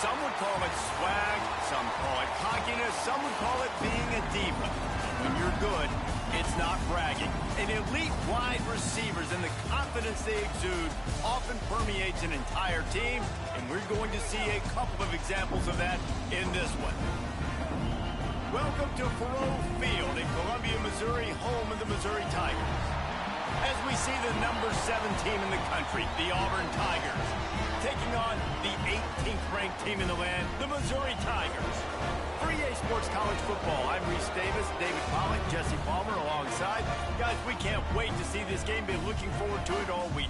Some would call it swag, some call it cockiness, some would call it being a diva. When you're good, it's not bragging. And elite wide receivers and the confidence they exude often permeates an entire team, and we're going to see a couple of examples of that in this one. Welcome to Faroe Field in Columbia, Missouri, home of the Missouri Tigers. As we see the number 7 team in the country, the Auburn Tigers, taking on the 18th ranked team in the land, the Missouri Tigers. For EA Sports College Football, I'm Reese Davis, David Pollock, Jesse Palmer alongside. Guys, we can't wait to see this game. Been looking forward to it all week.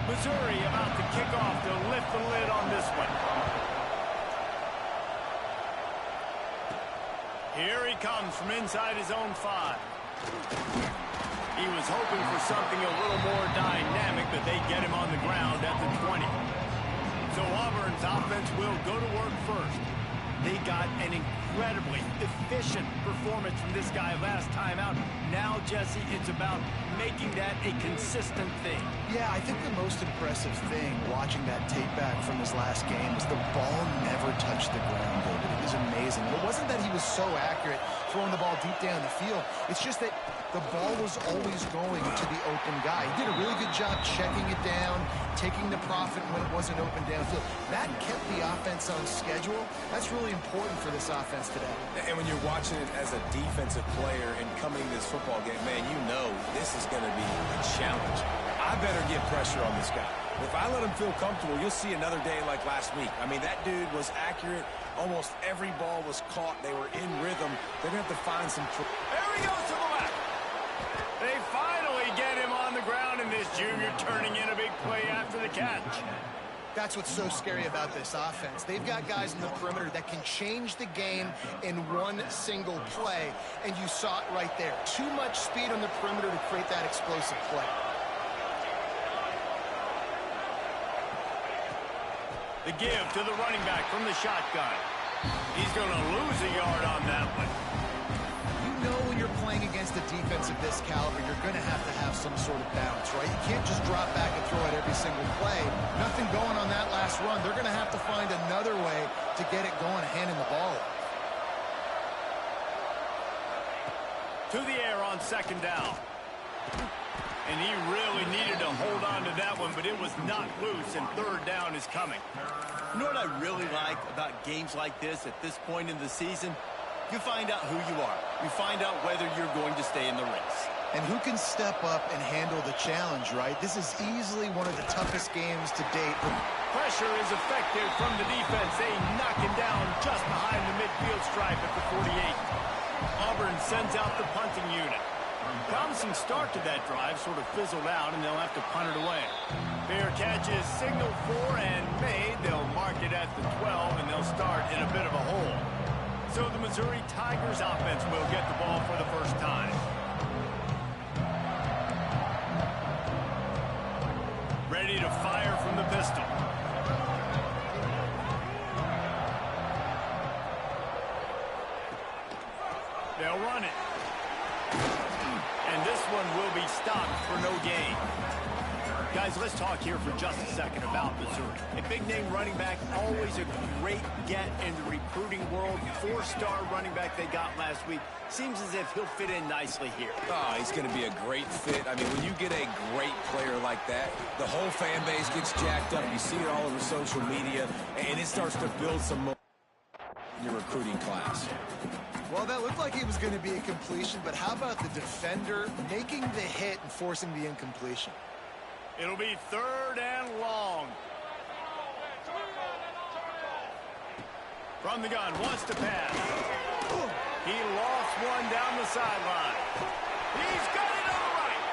Missouri about to kick off to lift the lid on this one. Here he comes from inside his own 5. He was hoping for something a little more dynamic, but they get him on the ground at the 20. So Auburn's offense will go to work first. They got an incredibly efficient performance from this guy last time out. Now, Jesse, it's about making that a consistent thing. Yeah, I think the most impressive thing watching that tape back from his last game is the ball never touched the ground, David. It was amazing. It wasn't that he was so accurate throwing the ball deep down the field. It's just that the ball was always going to the open guy. He did a really good job checking it down, taking the profit when it wasn't open downfield. That kept the offense on schedule. That's really important for this offense today. And when you're watching it as a defensive player and coming to this football game, man, you know this is going to be a challenge. I better get pressure on this guy. If I let him feel comfortable, you'll see another day like last week. I mean, that dude was accurate. Almost every ball was caught. They were in rhythm. They're going to have to find some... There he goes to the left. They finally get him on the ground, and this junior turning in a big play after the catch. That's what's so scary about this offense. They've got guys in the perimeter that can change the game in one single play, and you saw it right there. Too much speed on the perimeter to create that explosive play. The give to the running back from the shotgun. He's going to lose a yard on that one. You know when you're playing against a defense of this caliber, you're going to have some sort of balance, right? You can't just drop back and throw it every single play. Nothing going on that last run. They're going to have to find another way to get it going, handing the ball off. To the air on second down. And he really needed to hold on to that one, but it was not loose, and third down is coming. You know what I really like about games like this at this point in the season? You find out who you are. You find out whether you're going to stay in the race. And who can step up and handle the challenge, right? This is easily one of the toughest games to date. Pressure is effective from the defense. They knock him down just behind the midfield stripe at the 48. Auburn sends out the punting unit. Promising start to that drive, sort of fizzled out, and they'll have to punt it away. Fair catch is signaled for and made. They'll mark it at the 12, and they'll start in a bit of a hole. So the Missouri Tigers offense will get the ball for the first time. Ready to fire from the pistol. They'll run it. And this one will be stopped for no gain. Guys, let's talk here for just a second about Missouri. A big-name running back, always a great get in the recruiting world. 4-star running back they got last week. Seems as if he'll fit in nicely here. Oh, he's going to be a great fit. I mean, when you get a great player like that, the whole fan base gets jacked up. You see it all over social media, and it starts to build some momentum in your recruiting class. Well, that looked like it was going to be a completion, but how about the defender making the hit and forcing the incompletion? It'll be third and long. From the gun, wants to pass. He lost one down the sideline. He's got it all right.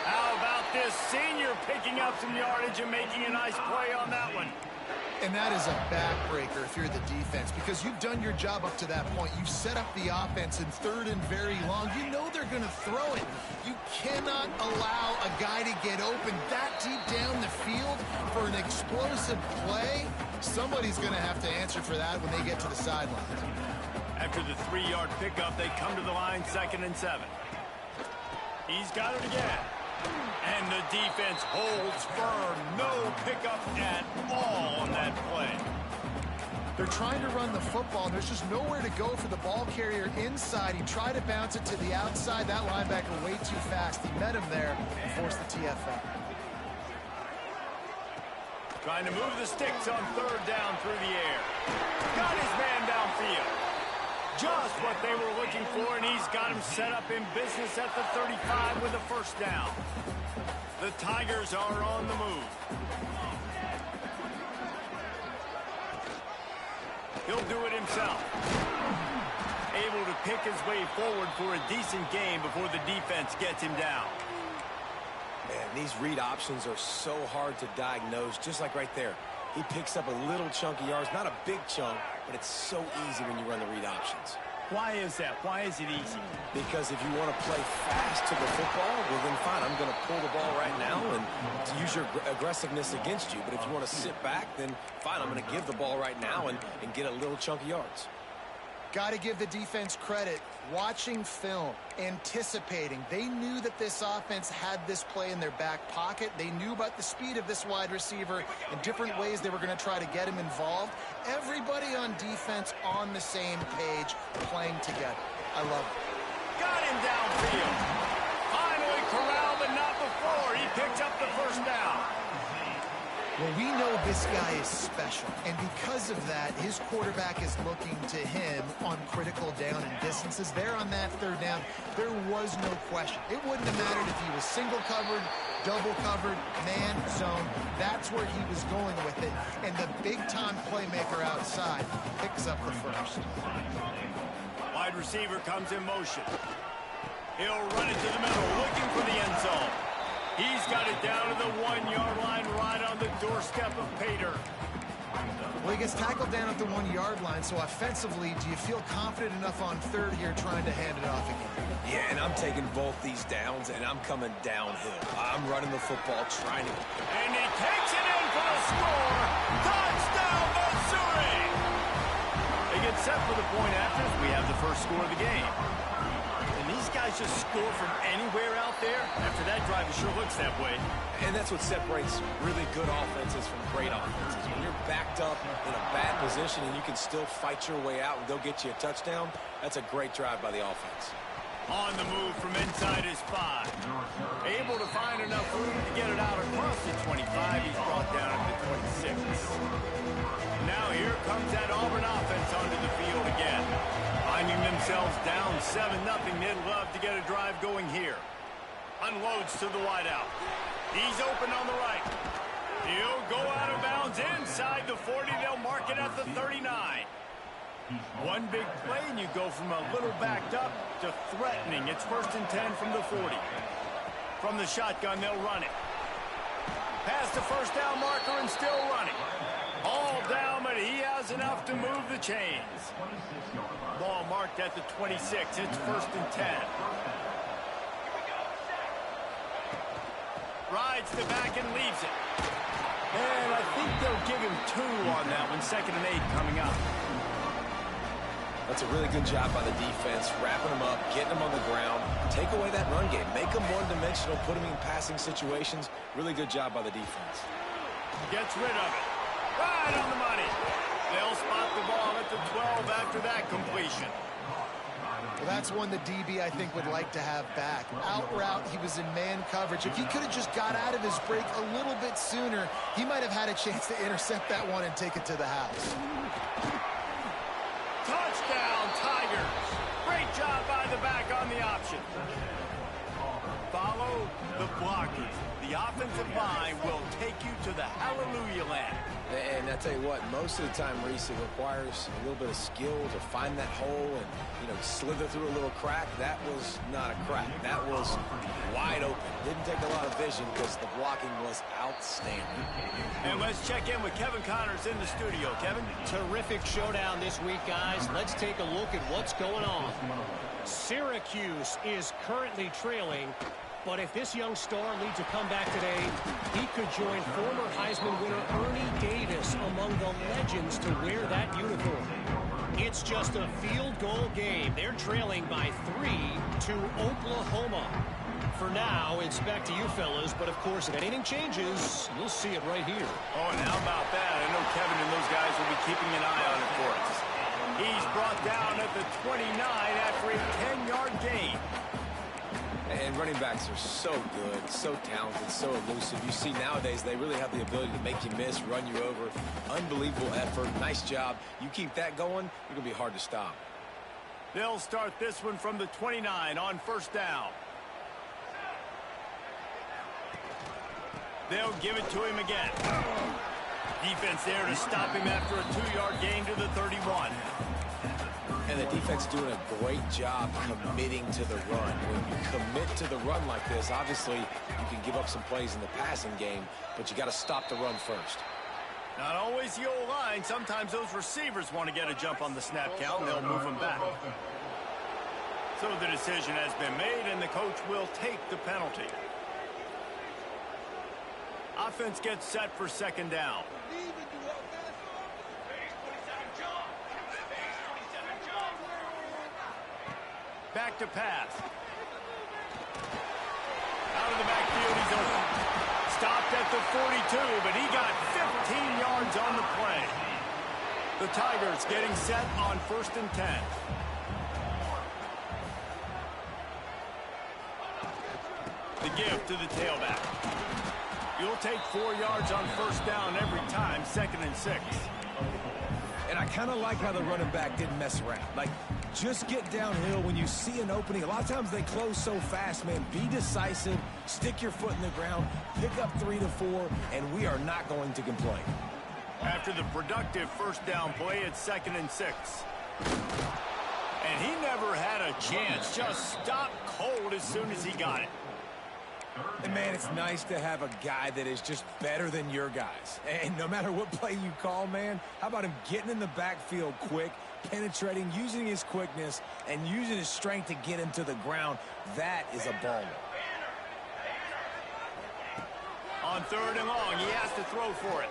How about this senior picking up some yardage and making a nice play on that one? And that is a backbreaker if you're the defense, because you've done your job up to that point. You've set up the offense in third and very long. You know they're going to throw it. You cannot allow a guy to get open that deep down the field for an explosive play. Somebody's going to have to answer for that when they get to the sideline. After the 3-yard pickup, they come to the line 2nd and 7. He's got it again. And the defense holds firm. No pickup at all on that play. They're trying to run the football, and there's just nowhere to go for the ball carrier inside. He tried to bounce it to the outside. That linebacker way too fast. He met him there and forced the TFL. Trying to move the sticks on 3rd down through the air. Got his man downfield. Just what they were looking for, and he's got him set up in business at the 35 with a 1st down. The Tigers are on the move. He'll do it himself. Able to pick his way forward for a decent gain before the defense gets him down. Man, these read options are so hard to diagnose, just like right there. He picks up a little chunk of yards, not a big chunk, but it's so easy when you run the read options. Why is that? Why is it easy? Because if you want to play fast to the football, well then fine, I'm going to pull the ball right now and to use your aggressiveness against you. But if you want to sit back, then fine, I'm going to give the ball right now and get a little chunk of yards. Got to give the defense credit. Watching film, anticipating. They knew that this offense had this play in their back pocket. They knew about the speed of this wide receiver and different ways they were going to try to get him involved. Everybody on defense on the same page, playing together. I love it. Got him downfield. Finally corralled, but not before. He picked up the 1st down. Well, we know this guy is special, and because of that, his quarterback is looking to him on critical down and distances. There on that 3rd down, there was no question. It wouldn't have mattered if he was single covered, double covered, man, zone. That's where he was going with it, and the big-time playmaker outside picks up the 1st. Wide receiver comes in motion. He'll run it to the middle, looking for the end zone. He's got it down to the 1-yard line, right on the doorstep of Pater. Well, he gets tackled down at the 1-yard line, so offensively, do you feel confident enough on 3rd here trying to hand it off again? Yeah, and I'm taking both these downs, and I'm coming downhill. I'm running the football, trying to... And he takes it in for the score. Touchdown, Missouri! They get set for the point after. We have the first score of the game. And these guys just score from anywhere out there. After that drive, it sure looks that way. And that's what separates really good offenses from great offenses. When you're backed up in a bad position and you can still fight your way out and go get you a touchdown, that's a great drive by the offense. On the move from inside his 5. Able to find enough room to get it out across the 25. He's brought down at the 26. Now here comes that Auburn offense onto the field again. Finding themselves down 7-0, they'd love to get a drive going here. Unloads to the wideout. He's open on the right. He'll go out of bounds inside the 40. They'll mark it at the 39. One big play, and you go from a little backed up to threatening. It's 1st and 10 from the 40. From the shotgun, they'll run it. Past the 1st down marker and still running. All down, but he has enough to move the chains. Ball marked at the 26. It's 1st and 10. Rides the back and leaves it. And I think they'll give him 2 on that one. 2nd and 8 coming up. That's a really good job by the defense, wrapping them up, getting them on the ground, take away that run game, make them one-dimensional, put them in passing situations. Really good job by the defense. Gets rid of it. Right on the money. They'll spot the ball at the 12 after that completion. Well, that's one the DB, I think, would like to have back. Out route, he was in man coverage. If he could have just got out of his break a little bit sooner, he might have had a chance to intercept that one and take it to the house. Touchdown, Tigers. Great job by the back on the option. follow the blockers. The offensive line will take you to the hallelujah land. And I tell you what, most of the time, Reese, it requires a little bit of skill to find that hole and, slither through a little crack. That was not a crack. That was wide open. Didn't take a lot of vision because the blocking was outstanding. And let's check in with Kevin Connors in the studio. Kevin? Terrific showdown this week, guys. Let's take a look at what's going on. Syracuse is currently trailing. But if this young star leads a comeback today, he could join former Heisman winner Ernie Davis among the legends to wear that uniform. It's just a field goal game. They're trailing by 3 to Oklahoma. For now, it's back to you fellas, but of course, if anything changes, you'll see it right here. Oh, and how about that? I know Kevin and those guys will be keeping an eye on it for us. He's brought down at the 29 after a 10-yard gain. And running backs are so good, so talented, so elusive. You see nowadays they really have the ability to make you miss, run you over. Unbelievable effort. Nice job. You keep that going, you're going to be hard to stop. They'll start this one from the 29 on first down. They'll give it to him again. Defense there to stop him after a 2-yard gain to the 31. And the defense doing a great job committing to the run. When you commit to the run like this, obviously you can give up some plays in the passing game, but you got to stop the run first. Not always the old line. Sometimes those receivers want to get a jump on the snap count, and they'll move them back. So the decision has been made, and the coach will take the penalty. Offense gets set for second down. Back to pass. Out of the backfield, he's open. Stopped at the 42, but he got 15 yards on the play. The Tigers getting set on 1st and 10. The give to the tailback. You'll take 4 yards on first down every time, 2nd and 6. And I kind of like how the running back didn't mess around. Like, just get downhill when you see an opening. A lot of times they close so fast, man. Be decisive, stick your foot in the ground, pick up 3 to 4, and we are not going to complain. After the productive first down play, it's 2nd and 6. And he never had a chance. Just stopped cold as soon as he got it. And, man, it's nice to have a guy that is just better than your guys. And no matter what play you call, man, how about him getting in the backfield quick, penetrating, using his quickness, and using his strength to get him to the ground. That is a baller. On 3rd and long, he has to throw for it.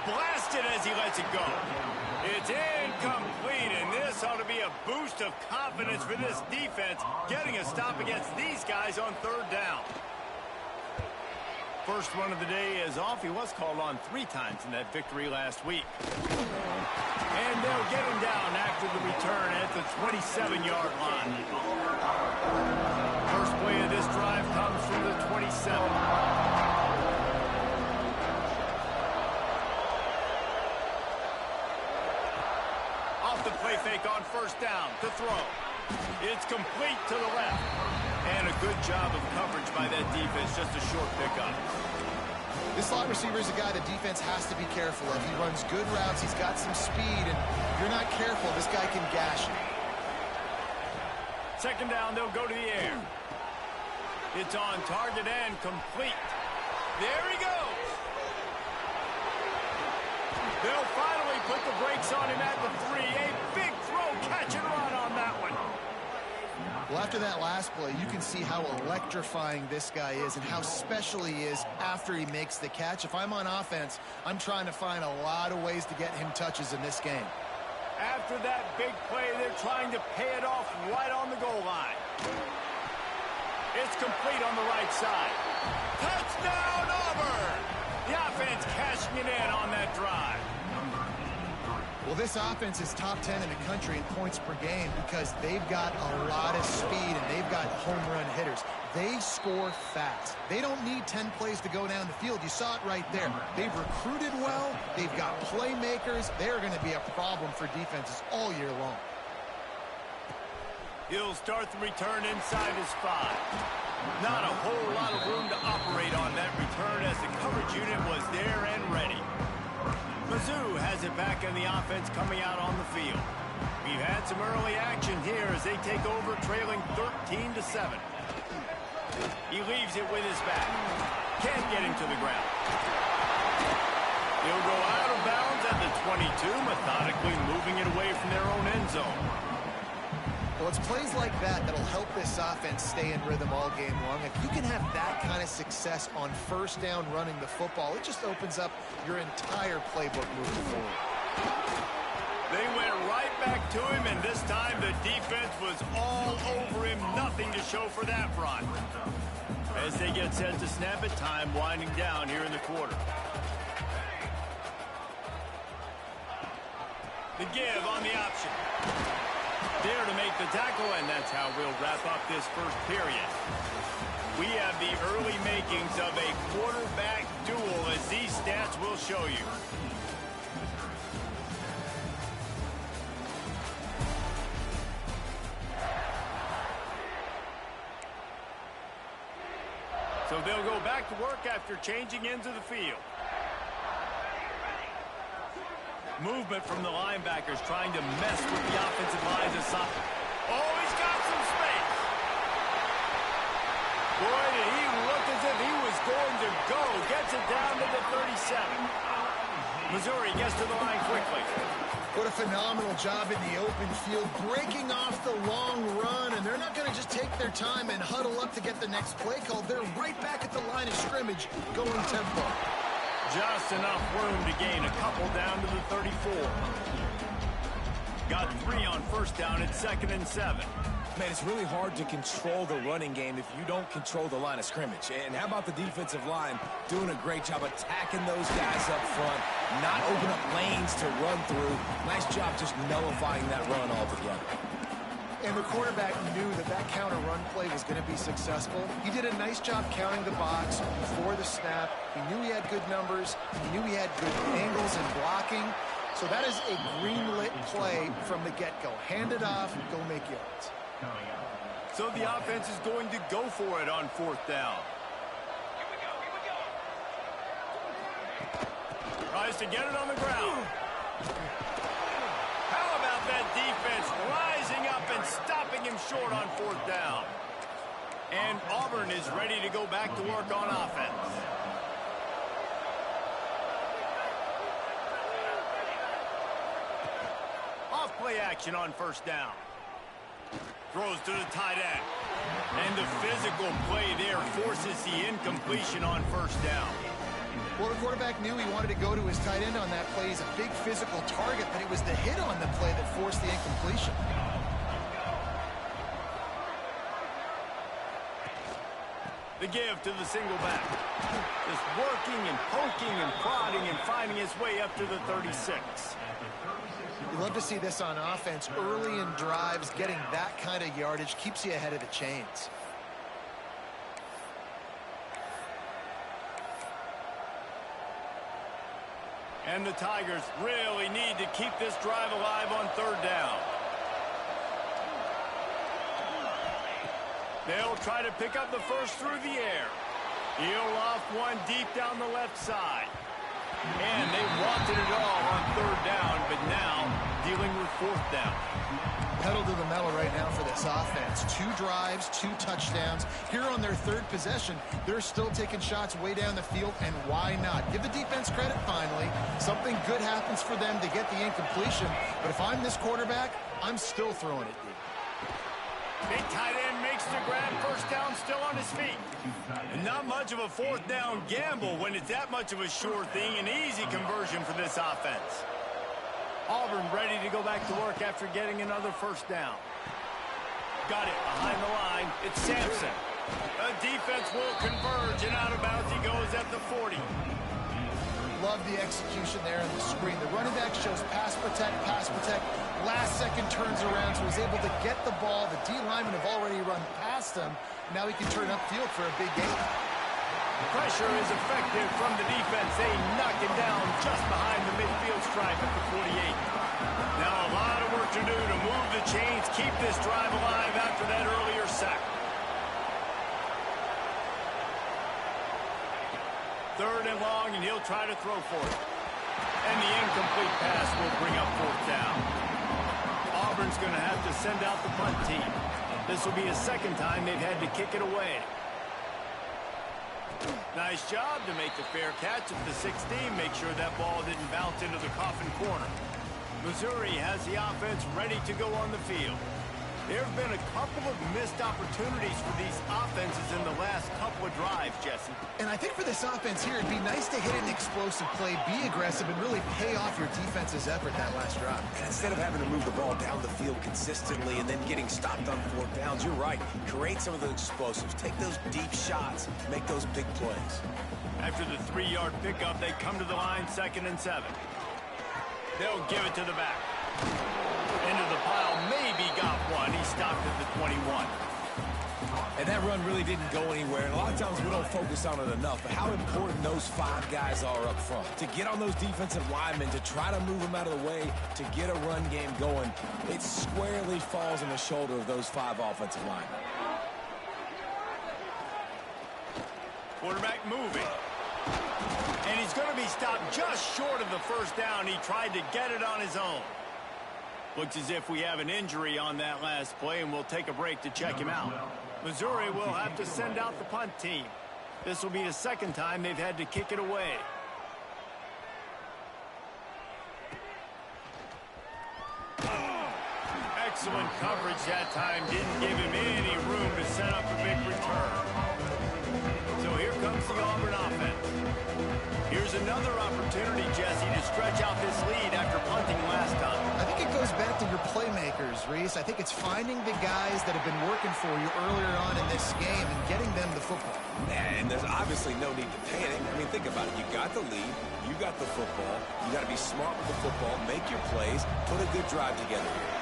Blasted as he lets it go. It's incomplete, and this ought to be a boost of confidence for this defense, getting a stop against these guys on 3rd down. First run of the day is off. He was called on 3 times in that victory last week. And they'll get him down after the return at the 27-yard line. First play of this drive comes from the 27. Off the play fake on first down to throw. It's complete to the left. And a good job of coverage by that defense, just a short pickup. This slot receiver is a guy the defense has to be careful of. He runs good routes, he's got some speed, and if you're not careful, this guy can gash you. Second down, they'll go to the air. It's on target and complete. There he goes. They'll finally put the brakes on him at the 3. A big throw, catch and run on that one. Well, after that last play, you can see how electrifying this guy is and how special he is after he makes the catch. If I'm on offense, I'm trying to find a lot of ways to get him touches in this game. After that big play, they're trying to pay it off right on the goal line. It's complete on the right side. Touchdown, Auburn! The offense cashing it in on that drive. Well, this offense is top 10 in the country in points per game because they've got a lot of speed and they've got home run hitters. They score fast. They don't need 10 plays to go down the field. You saw it right there. They've recruited well. They've got playmakers. They're going to be a problem for defenses all year long. He'll start the return inside his 5. Not a whole lot of room to operate on that return as the coverage unit was there and ready. Mizzou has it back in the offense coming out on the field. We've had some early action here as they take over trailing 13-7. He leaves it with his back. Can't get him to the ground. He'll go out of bounds at the 22, methodically moving it away from their own end zone. Well, it's plays like that that'll help this offense stay in rhythm all game long. If you can have that kind of success on first down running the football, it just opens up your entire playbook moving forward. They went right back to him, and this time the defense was all over him. Nothing to show for that front. As they get set to snap it, time winding down here in the quarter. The give on the option. There to make the tackle, and that's how we'll wrap up this first period. We have the early makings of a quarterback duel, as these stats will show you. So they'll go back to work after changing into the field. Movement from the linebackers trying to mess with the offensive lines aside. Oh, he's got some space. Boy, did he look as if he was going to go. Gets it down to the 37. Missouri gets to the line quickly. What a phenomenal job in the open field, breaking off the long run, and they're not going to just take their time and huddle up to get the next play called. They're right back at the line of scrimmage, going tempo. Just enough room to gain a couple down to the 34. Got 3 on first down at 2nd and 7. Man, it's really hard to control the running game if you don't control the line of scrimmage. And how about the defensive line doing a great job attacking those guys up front, not open up lanes to run through. Nice job just nullifying that run altogether. And the quarterback knew that that counter run play was going to be successful. He did a nice job counting the box before the snap. He knew he had good numbers. He knew he had good angles and blocking. So that is a green-lit play from the get-go. Hand it off, go make yards. So the offense is going to go for it on 4th down. Tries to get it on the ground. How about that defense rising up and stopping him short on 4th down? And Auburn is ready to go back to work on offense. Off play action on 1st down. Throws to the tight end. And the physical play there forces the incompletion on 1st down. Well, the quarterback knew he wanted to go to his tight end on that play. He's a big physical target, but it was the hit on the play that forced the incompletion. The give to the single back. Just working and poking and prodding and finding his way up to the 36. You love to see this on offense. Early in drives, getting that kind of yardage keeps you ahead of the chains. And the Tigers really need to keep this drive alive on 3rd down. They'll try to pick up the first through the air. He'll off one deep down the left side. And they wanted it all on 3rd down, but now dealing with 4th down. Pedal to the metal right now for this offense. 2 drives, 2 touchdowns. Here on their 3rd possession, they're still taking shots way down the field, and why not? Give the defense credit finally. Something good happens for them to get the incompletion, but if I'm this quarterback, I'm still throwing it deep. Big tight end makes the grab. 1st down still on his feet. And not much of a 4th down gamble when it's that much of a sure thing. An easy conversion for this offense. Auburn ready to go back to work after getting another 1st down. Got it behind the line. It's Sampson. The defense will converge, and out of bounds he goes at the 40. Love the execution there on the screen. The running back shows pass protect, pass protect. Last second turns around, so he's able to get the ball. The D linemen have already run past him. Now he can turn upfield for a big gain. Pressure is effective from the defense. They knock him down just behind the midfield stripe at the 48. Now a lot of work to do to move the chains, keep this drive alive after that earlier sack. it long, and he'll try to throw for it. And the incomplete pass will bring up fourth down. Auburn's going to have to send out the punt team. This will be a second time they've had to kick it away. Nice job to make the fair catch at the 16. Make sure that ball didn't bounce into the coffin corner. Missouri has the offense ready to go on the field. There have been a couple of missed opportunities for these offenses in the last couple of drives, Jesse. And I think for this offense here, it'd be nice to hit an explosive play, be aggressive, and really pay off your defense's effort that last drive. And instead of having to move the ball down the field consistently and then getting stopped on fourth downs, you're right. Create some of those explosives. Take those deep shots. Make those big plays. After the 3-yard pickup, they come to the line, 2nd and 7. They'll give it to the back. Into the pile, maybe got one. He stopped at the 21. And that run really didn't go anywhere. And a lot of times we don't focus on it enough. But how important those 5 guys are up front. To get on those defensive linemen, to try to move them out of the way, to get a run game going, it squarely falls on the shoulder of those 5 offensive linemen. Quarterback moving. And he's going to be stopped just short of the first down. He tried to get it on his own. Looks as if we have an injury on that last play, and we'll take a break to check him out. Missouri will have to send out the punt team. This will be the second time they've had to kick it away. Excellent coverage that time. Didn't give him any room to set up a big return. So here comes the Auburn offense. Here's another opportunity, Jesse, to stretch out this lead after punting last time. I think it goes back to your playmakers, Reese. I think it's finding the guys that have been working for you earlier on in this game and getting them the football. And there's obviously no need to panic. I mean, think about it. You got the lead. You got the football. You got to be smart with the football. Make your plays. Put a good drive together here.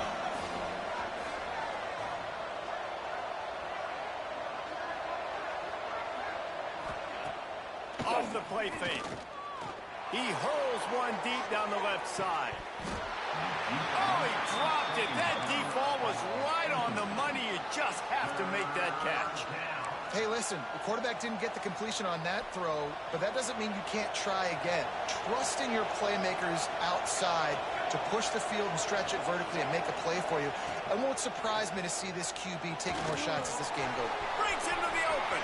Off the play fake. He hurls one deep down the left side. Oh, he dropped it. That deep ball was right on the money. You just have to make that catch. Hey, listen, the quarterback didn't get the completion on that throw, but that doesn't mean you can't try again. Trusting your playmakers outside to push the field and stretch it vertically and make a play for you. It won't surprise me to see this QB take more shots as this game goes. Breaks into the open.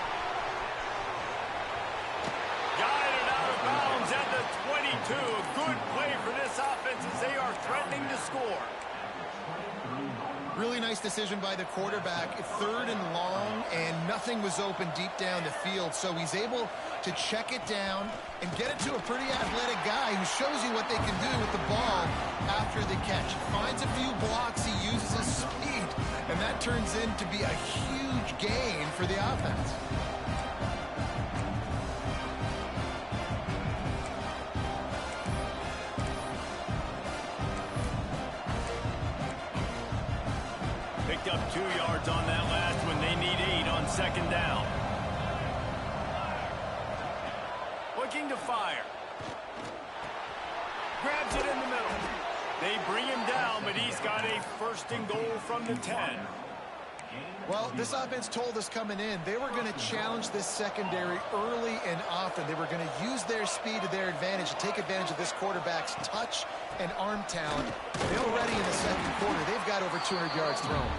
Guided out of bounds at the 22. A good play for this offense as they are threatening to score. Really nice decision by the quarterback. 3rd and long, and nothing was open deep down the field. So he's able to check it down and get it to a pretty athletic guy who shows you what they can do with the ball after the catch. He finds a few blocks, he uses his speed, and that turns into be a huge gain for the offense. Picked up 2 yards on that last one. They need 8 on 2nd down. Looking to fire. Grabs it in the middle. They bring him down, but he's got a 1st and goal from the 10. Well, this offense told us coming in they were going to challenge this secondary early and often. They were going to use their speed to their advantage to take advantage of this quarterback's touch and arm talent. They're already in the 2nd quarter. They've got over 200 yards thrown.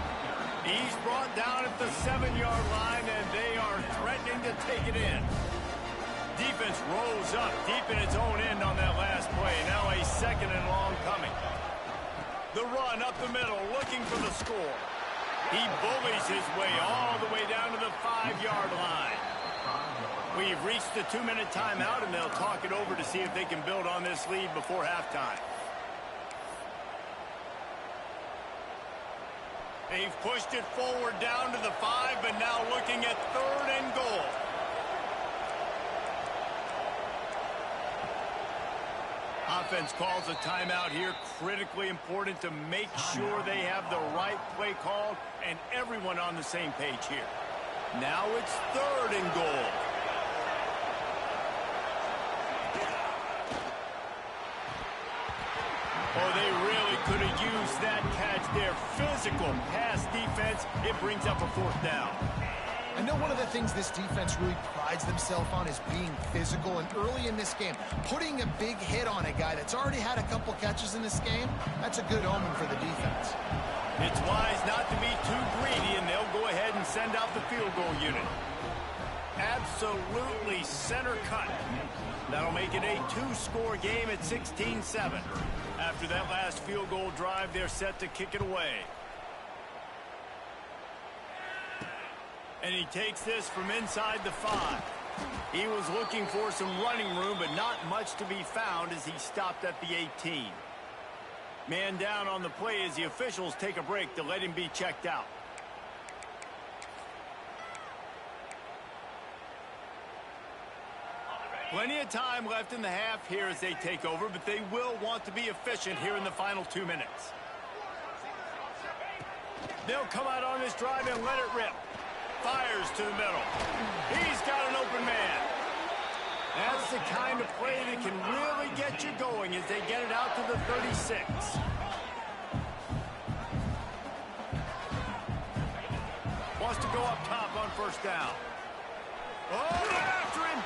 He's brought down at the 7-yard line, and they are threatening to take it in. Defense rolls up deep in its own end on that last play. Now a 2nd and long coming. The run up the middle, looking for the score. He bullies his way all the way down to the 5-yard line. We've reached the 2-minute timeout, and they'll talk it over to see if they can build on this lead before halftime. They've pushed it forward down to the 5, but now looking at 3rd and goal. Offense calls a timeout here. Critically important to make sure they have the right play called and everyone on the same page here. Now it's 3rd and goal. Oh, they really could have used that catch there. Physical pass defense. It brings up a 4th down. I know one of the things this defense really prides themselves on is being physical, and early in this game, putting a big hit on a guy that's already had a couple catches in this game, that's a good omen for the defense. It's wise not to be too greedy, and they'll go ahead and send out the field goal unit. Absolutely center cut. That'll make it a two-score game at 16-7. After that last field goal drive, they're set to kick it away. And he takes this from inside the 5. He was looking for some running room, but not much to be found as he stopped at the 18. Man down on the play as the officials take a break to let him be checked out. Plenty of time left in the half here as they take over, but they will want to be efficient here in the final 2 minutes. They'll come out on this drive and let it rip. Fires to the middle. He's got an open man. That's the kind of play that can really get you going as they get it out to the 36. Wants to go up top on first down. Oh, after him.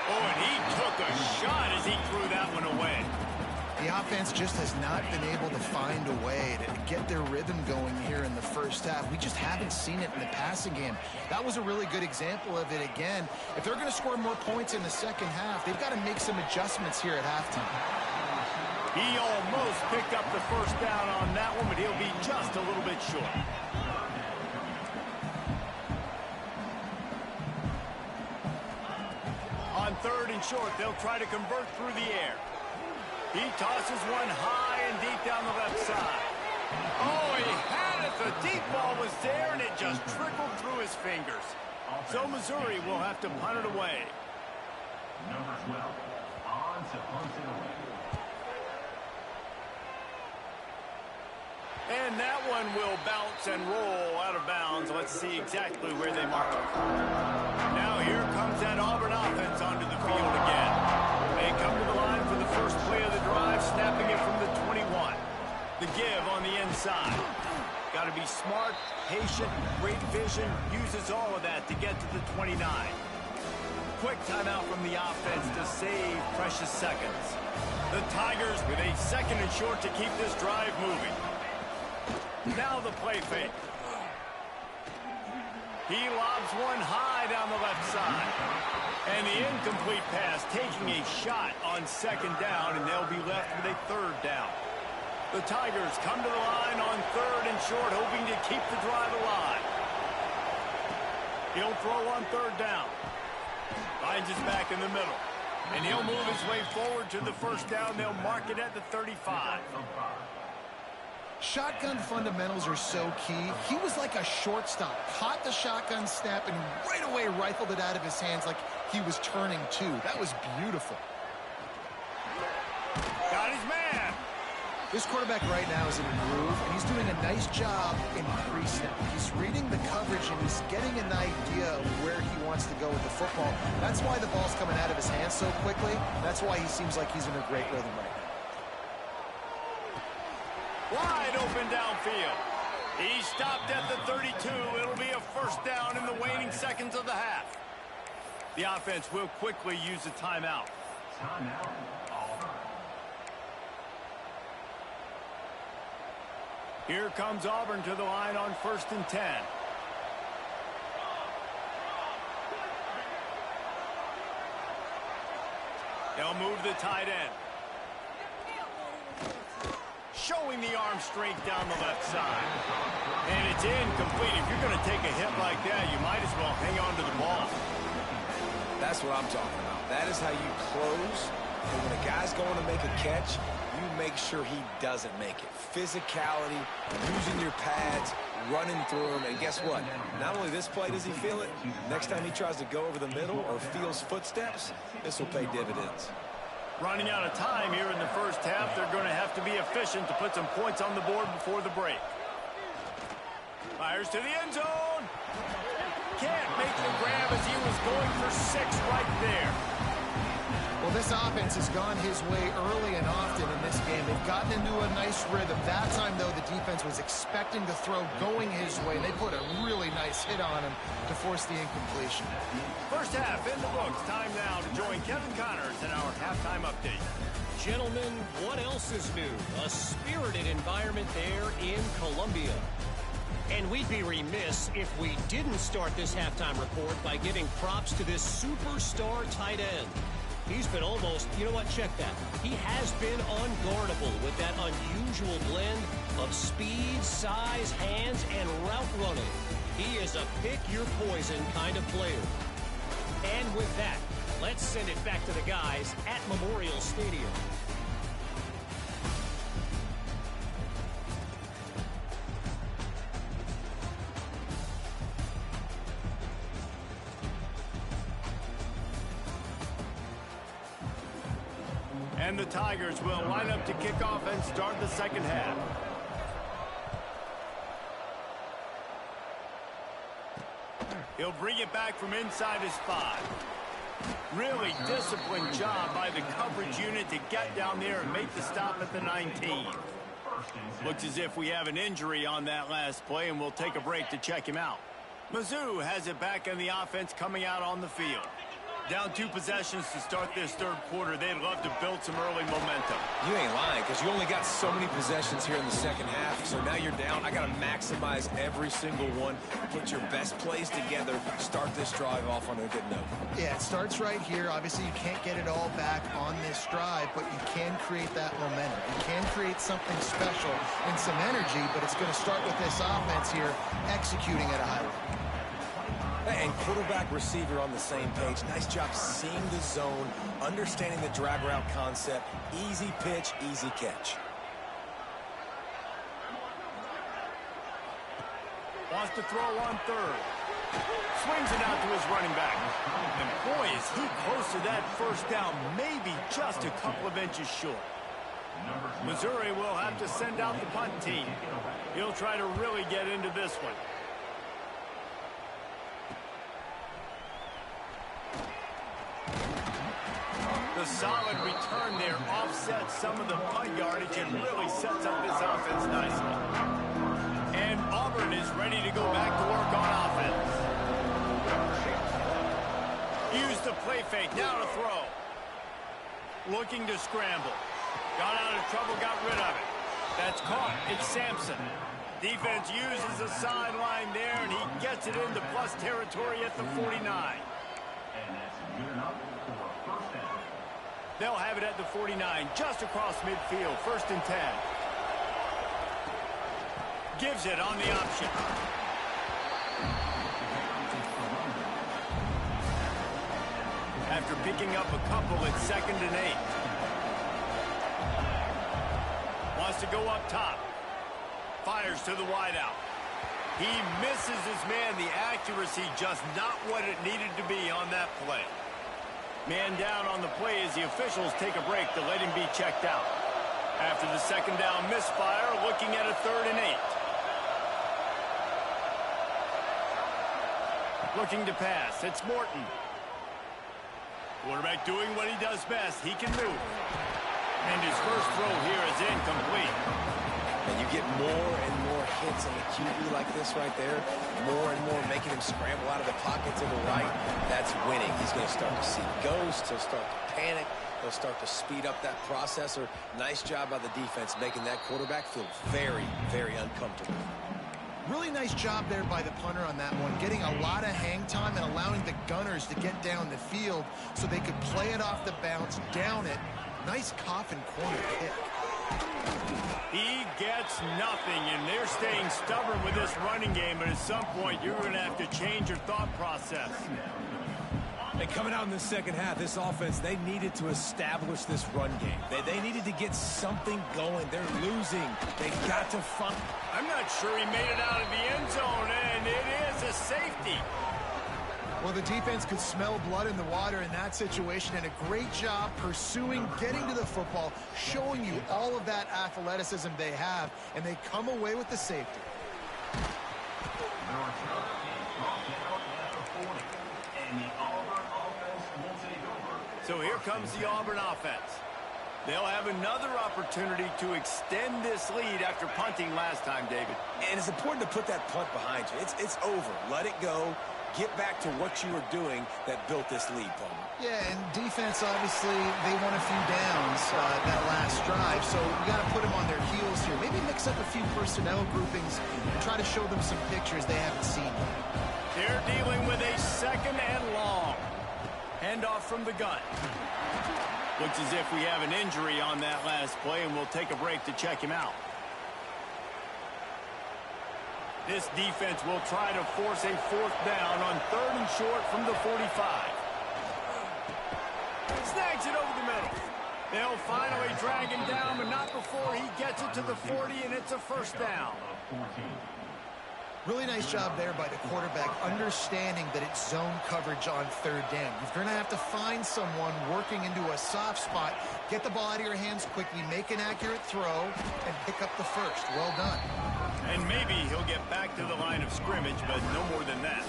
Oh, and he took a shot as he threw that one away. The offense just has not been able to find a way to get their rhythm going here in the first half. We just haven't seen it in the passing game. That was a really good example of it again. If they're going to score more points in the second half, they've got to make some adjustments here at halftime. He almost picked up the first down on that one, but he'll be just a little bit short. On third and short, they'll try to convert through the air. He tosses one high and deep down the left side. Oh, he had it. The deep ball was there, and it just trickled through his fingers. So Missouri will have to punt it away. Number 12, on to punt it away. And that one will bounce and roll out of bounds. Let's see exactly where they mark it. Now here comes that Auburn offense onto the field again. They come to the line for the first play of the drive, snapping it from the 21. The give on the inside. Got to be smart, patient, great vision, uses all of that to get to the 29. Quick timeout from the offense to save precious seconds. The Tigers with a second and short to keep this drive moving. Now the play fake. He lobs one high down the left side. And the incomplete pass taking a shot on second down, and they'll be left with a third down. The Tigers come to the line on third and short, hoping to keep the drive alive. He'll throw on third down. Finds his back in the middle. And he'll move his way forward to the first down. They'll mark it at the 35. Shotgun fundamentals are so key. He was like a shortstop, caught the shotgun snap, and right away rifled it out of his hands like he was turning two. That was beautiful. Got his man. This quarterback right now is in a groove, and he's doing a nice job in pre-snap. He's reading the coverage, and he's getting an idea of where he wants to go with the football. That's why the ball's coming out of his hands so quickly. That's why he seems like he's in a great rhythm right now. Wide open downfield. He stopped at the 32. It'll be a first down in the waning seconds of the half. The offense will quickly use a timeout. Timeout, Auburn. Here comes Auburn to the line on 1st and 10. They'll move the tight end. Showing the arm strength down the left side. And it's incomplete. If you're going to take a hit like that, you might as well hang on to the ball. That's what I'm talking about. That is how you close. And when a guy's going to make a catch, you make sure he doesn't make it. Physicality, using your pads, running through him. And guess what? Not only this play does he feel it, next time he tries to go over the middle or feels footsteps, this will pay dividends. Running out of time here in the first half. They're going to have to be efficient to put some points on the board before the break. Fires to the end zone. Can't make the grab as he was going for 6 right there. Well, this offense has gone his way early and often in this game. They've gotten into a nice rhythm. That time, though, the defense was expecting the throw going his way. They put a really nice hit on him to force the incompletion. First half in the books. Time now to join Kevin Connors in our halftime update. Gentlemen, what else is new? A spirited environment there in Columbia. And we'd be remiss if we didn't start this halftime report by giving props to this superstar tight end. He's been almost, you know what, check that. He has been unguardable with that unusual blend of speed, size, hands, and route running. He is a pick-your-poison kind of player. And with that, let's send it back to the guys at Memorial Stadium. And the Tigers will line up to kick off and start the second half. He'll bring it back from inside his 5. Really disciplined job by the coverage unit to get down there and make the stop at the 19. Looks as if we have an injury on that last play, and we'll take a break to check him out. Mizzou has it back in the offense coming out on the field. Down 2 possessions to start this third quarter. They'd love to build some early momentum. You ain't lying, because you only got so many possessions here in the second half. So now you're down. I got to maximize every single one. Put your best plays together. Start this drive off on a good note. Yeah, it starts right here. Obviously, you can't get it all back on this drive, but you can create that momentum. You can create something special and some energy, but it's going to start with this offense here executing at a high level. And quarterback receiver on the same page. Nice job seeing the zone, understanding the drag route concept. Easy pitch, easy catch. Wants to throw on third. Swings it out to his running back. And boy, is he close to that first down. Maybe just a couple of inches short. Missouri will have to send out the punt team. He'll try to really get into this one. The solid return there offsets some of the punt yardage and really sets up this offense nicely. And Auburn is ready to go back to work on offense. Use the play fake, now to throw. Looking to scramble. Got out of trouble, got rid of it. That's caught, it's Sampson. Defense uses the sideline there, and he gets it into plus territory at the 49. And that's good enough for a first down. They'll have it at the 49, just across midfield, 1st and 10. Gives it on the option. After picking up a couple, it's 2nd and 8. Wants to go up top. Fires to the wideout. He misses his man. The accuracy just not what it needed to be on that play. Man down on the play as the officials take a break to let him be checked out. After the 2nd down misfire, looking at a 3rd and 8. Looking to pass. It's Morton. Quarterback doing what he does best. He can move. And his first throw here is incomplete. And you get more and more hits on the QB like this right there. More and more making him scramble out of the pocket to the right. That's winning. He's going to start to see ghosts. He'll start to panic. He'll start to speed up that processor. Nice job by the defense making that quarterback feel very, very uncomfortable. Really nice job there by the punter on that one, getting a lot of hang time and allowing the gunners to get down the field so they could play it off the bounce, down it. Nice coffin corner kick. He gets nothing, and they're staying stubborn with this running game, but at some point you're going to have to change your thought process. And coming out in the second half, this offense, they needed to establish this run game. They needed to get something going. They're losing. They've got to find... I'm not sure he made it out of the end zone, and it is a safety. Well, the defense could smell blood in the water in that situation, and a great job pursuing, getting to the football, showing you all of that athleticism they have, and they come away with the safety. So here comes the Auburn offense. They'll have another opportunity to extend this lead after punting last time, David. And it's important to put that punt behind you. It's over. Let it go. Get back to what you were doing that built this lead, Palmer. Yeah, and defense, obviously, they won a few downs that last drive, so you got to put them on their heels here. Maybe mix up a few personnel groupings and try to show them some pictures they haven't seen yet. They're dealing with a 2nd and long. Handoff from the gun. Looks as if we have an injury on that last play, and we'll take a break to check him out. This defense will try to force a 4th down on 3rd and short from the 45. Snags it over the middle. They'll finally drag him down, but not before he gets it to the 40, and it's a 1st down. Really nice job there by the quarterback, understanding that it's zone coverage on 3rd down. You're going to have to find someone working into a soft spot, get the ball out of your hands quickly, make an accurate throw, and pick up the 1st. Well done. And maybe he'll get back to the line of scrimmage, but no more than that.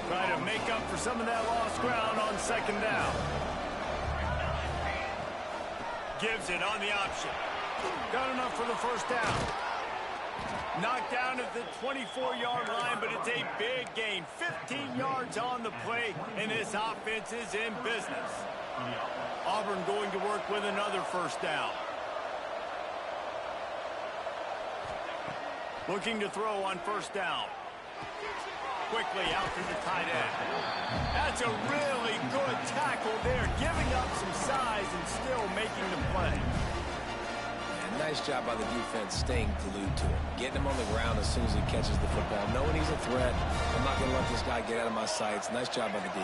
Try to make up for some of that lost ground on 2nd down. Gives it on the option. Got enough for the 1st down. Knocked down at the 24-yard line, but it's a big gain. 15 yards on the play, and this offense is in business. Auburn going to work with another 1st down. Looking to throw on 1st down. Quickly out to the tight end. That's a really good tackle there, giving up some size and still making the play. Nice job by the defense staying glued to him. Getting him on the ground as soon as he catches the football. Knowing he's a threat. I'm not going to let this guy get out of my sights. Nice job by the D.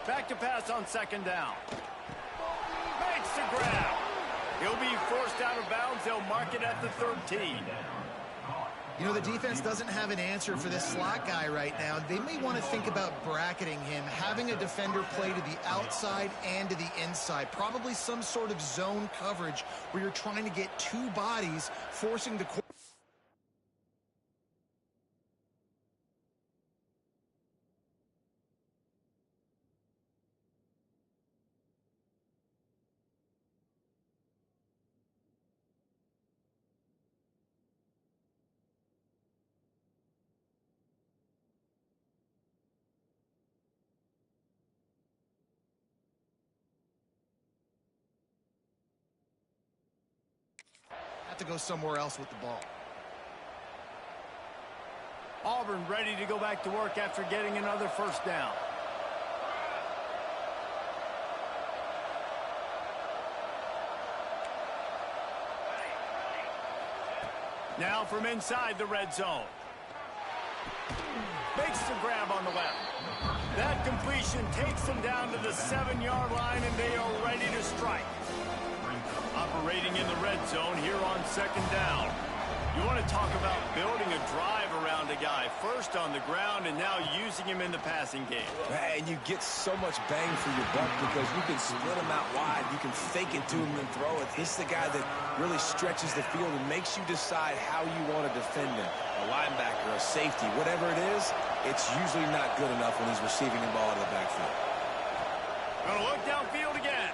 Back to pass on 2nd down. Makes the grab. He'll be forced out of bounds. They'll mark it at the 13. You know, the defense doesn't have an answer for this slot guy right now. They may want to think about bracketing him, having a defender play to the outside and to the inside. Probably some sort of zone coverage where you're trying to get 2 bodies, forcing the to go somewhere else with the ball. Auburn ready to go back to work after getting another 1st down. Now from inside the red zone. Makes the grab on the left. That completion takes them down to the 7-yard line, and they are ready to strike. Operating in the red zone here on 2nd down. You want to talk about building a drive around a guy. First on the ground and now using him in the passing game. And you get so much bang for your buck because you can split him out wide. You can fake it to him and throw it. This is the guy that really stretches the field and makes you decide how you want to defend him. A linebacker, a safety, whatever it is, it's usually not good enough when he's receiving the ball out of the backfield. Gonna look downfield again.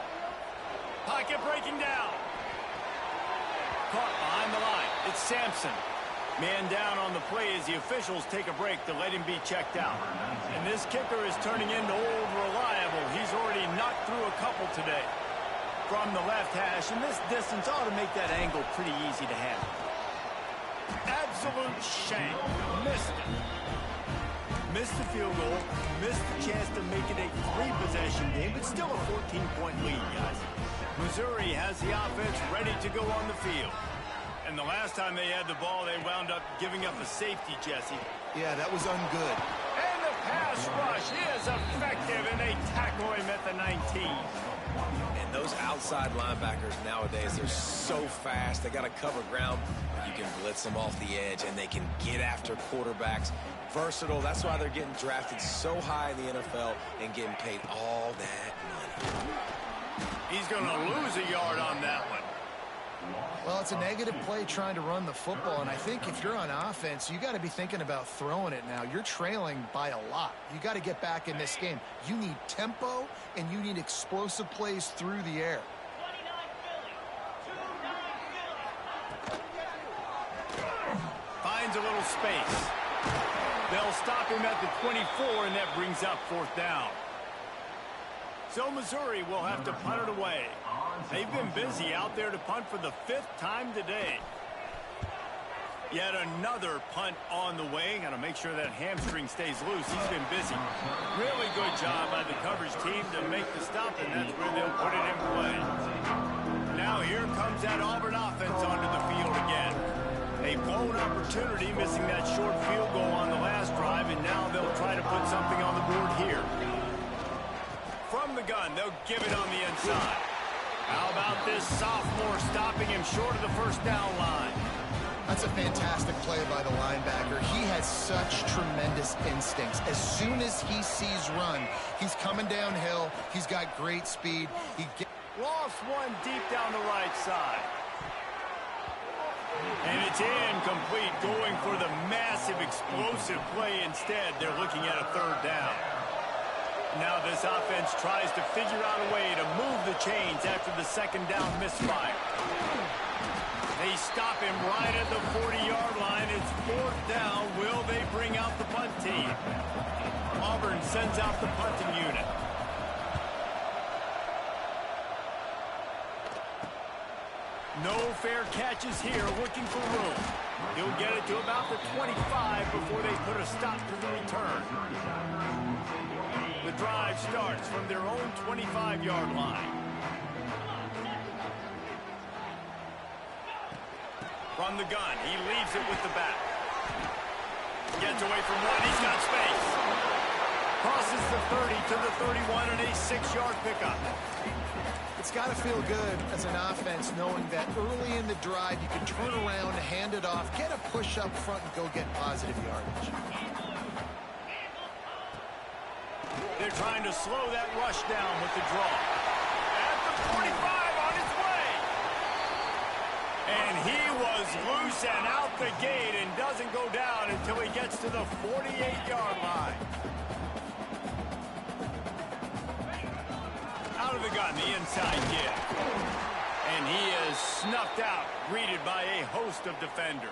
Pocket breaking down. Caught behind the line. It's Sampson. Man down on the play as the officials take a break to let him be checked out. And this kicker is turning into old reliable. He's already knocked through a couple today. From the left hash, and this distance ought to make that angle pretty easy to handle. Absolute shank. Missed it. Missed the field goal. Missed the chance to make it a 3-possession game, but still a 14-point lead, guys. Missouri has the offense ready to go on the field. And the last time they had the ball, they wound up giving up a safety, Jesse. Yeah, that was ungood. And the pass rush is effective, and they tackle him at the 19. And those outside linebackers nowadays, they're so fast. They got to cover ground. You can blitz them off the edge, and they can get after quarterbacks. Versatile. That's why they're getting drafted so high in the NFL and getting paid all that money. He's going to lose a yard on that one. Well, it's a negative play trying to run the football, and I think if you're on offense, you got to be thinking about throwing it now. You're trailing by a lot. You got to get back in this game. You need tempo, and you need explosive plays through the air. Finds a little space. They'll stop him at the 24, and that brings up 4th down. So Missouri will have to punt it away. They've been busy out there to punt for the 5th time today. Yet another punt on the way. Got to make sure that hamstring stays loose. He's been busy. Really good job by the coverage team to make the stop, and that's where they'll put it in play. Now here comes that Auburn offense onto the field again. A blown opportunity, missing that short field goal on the last drive, and now they'll try to put something on the board here. From the gun, they'll give it on the inside. How about this sophomore stopping him short of the 1st down line? That's a fantastic play by the linebacker. He has such tremendous instincts. As soon as he sees run, he's coming downhill. He's got great speed. Lost one deep down the right side. And it's incomplete, going for the massive explosive play instead. They're looking at a 3rd down. Now this offense tries to figure out a way to move the chains after the 2nd down misfire. They stop him right at the 40-yard line. It's 4th down. Will they bring out the punt team? Auburn sends out the punting unit. No fair catches here, looking for room. He'll get it to about the 25 before they put a stop to the return. The drive starts from their own 25-yard line. From the gun, he leaves it with the back. Gets away from one, he's got space. Crosses the 30 to the 31 and a 6-yard pickup. It's got to feel good as an offense knowing that early in the drive you can turn around, hand it off, get a push up front, and go get positive yardage. They're trying to slow that rush down with the draw. At the 45 on his way. And he was loose and out the gate and doesn't go down until he gets to the 48-yard line. Out of the gun, the inside give. And he is snuffed out, greeted by a host of defenders.